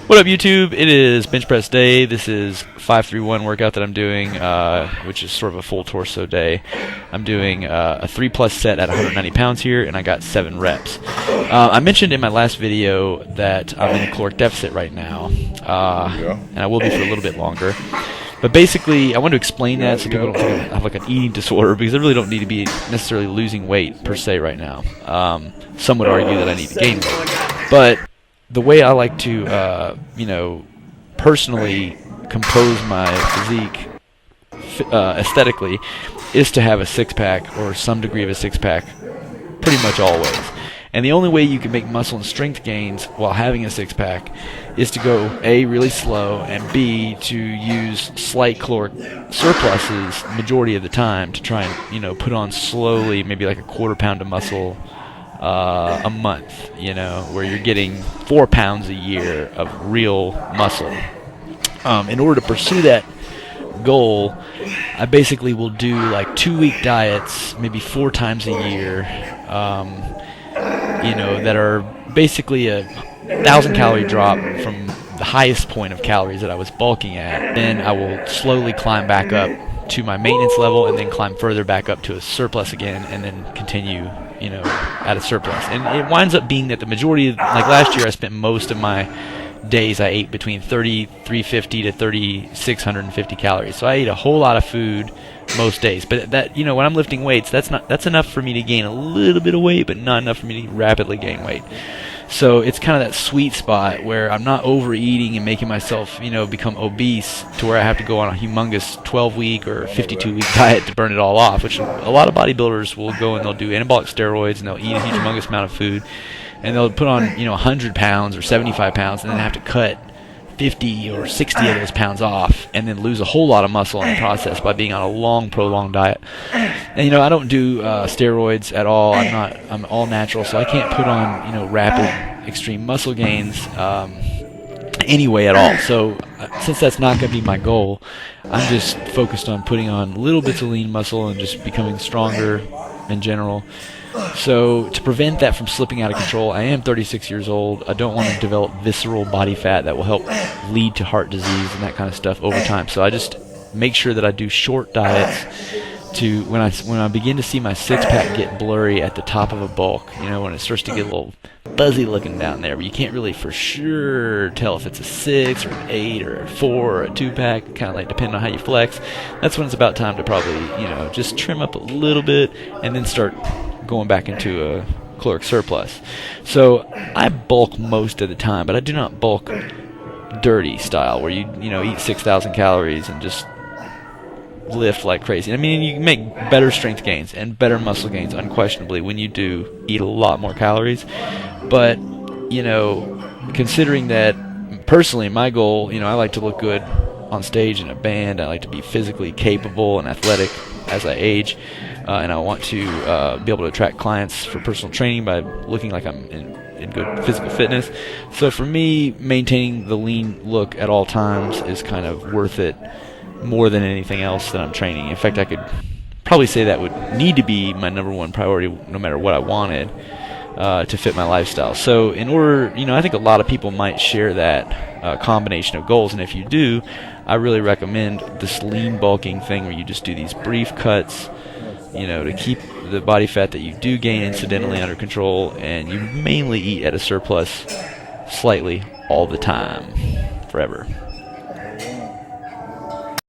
What up, YouTube? It is bench press day. This is 5-3-1 workout that I'm doing, which is sort of a full torso day. I'm doing a 3+ set at 190 pounds here, and I got 7 reps. I mentioned in my last video that I'm in a caloric deficit right now, and I will be for a little bit longer. But basically, I want to explain that so people don't think I have like an eating disorder, because I really don't need to be necessarily losing weight per se right now. Some would argue that I need to gain weight, but the way I like to, personally compose my physique aesthetically is to have a six-pack or some degree of a six-pack pretty much always. And the only way you can make muscle and strength gains while having a six-pack is to go A, really slow, and B, to use slight caloric surpluses majority of the time to try and, put on slowly, maybe like a quarter pound of muscle a month, where you're getting 4 pounds a year of real muscle. In order to pursue that goal, I basically will do like 2-week diets, maybe 4 times a year, that are basically a 1,000-calorie drop from the highest point of calories that I was bulking at. Then I will slowly climb back up to my maintenance level, and then climb further back up to a surplus again, and then continue at a surplus. And it winds up being that the majority of, like last year, I spent most of my days I ate between 3,350 to 3,650 calories. So I ate a whole lot of food most days. But that, when I'm lifting weights, that's enough for me to gain a little bit of weight, but not enough for me to rapidly gain weight. So it's kind of that sweet spot where I'm not overeating and making myself, become obese to where I have to go on a humongous 12-week or 52-week diet to burn it all off, which a lot of bodybuilders will go and they'll do anabolic steroids and they'll eat a humongous amount of food, and they'll put on, 100 pounds or 75 pounds and then have to cut 50 or 60 of those pounds off and then lose a whole lot of muscle in the process by being on a long, prolonged diet. And, I don't do steroids at all. I'm all natural, so I can't put on, rapid, extreme muscle gains anyway at all. So since that's not going to be my goal, I'm just focused on putting on little bits of lean muscle and just becoming stronger in general. So to prevent that from slipping out of control, I am 36 years old. I don't want to develop visceral body fat that will help lead to heart disease and that kind of stuff over time. So I just make sure that I do short diets to when I begin to see my six-pack get blurry at the top of a bulk, when it starts to get a little fuzzy looking down there, but you can't really for sure tell if it's a 6 or an 8 or a 4 or a 2-pack, kind of like depending on how you flex. That's when it's about time to probably, just trim up a little bit and then start going back into a caloric surplus. So I bulk most of the time, but I do not bulk dirty style where you eat 6,000 calories and just lift like crazy. I mean, you can make better strength gains and better muscle gains unquestionably when you do eat a lot more calories. But considering that personally my goal, I like to look good on stage in a band. I like to be physically capable and athletic as I age. And I want to be able to attract clients for personal training by looking like I'm in good physical fitness. So for me, maintaining the lean look at all times is kind of worth it more than anything else that I'm training. In fact, I could probably say that would need to be my number one priority no matter what I wanted to fit my lifestyle. So in order, I think a lot of people might share that combination of goals, and if you do, I really recommend this lean bulking thing where you just do these brief cuts, to keep the body fat that you do gain incidentally under control, and you mainly eat at a surplus slightly all the time, forever.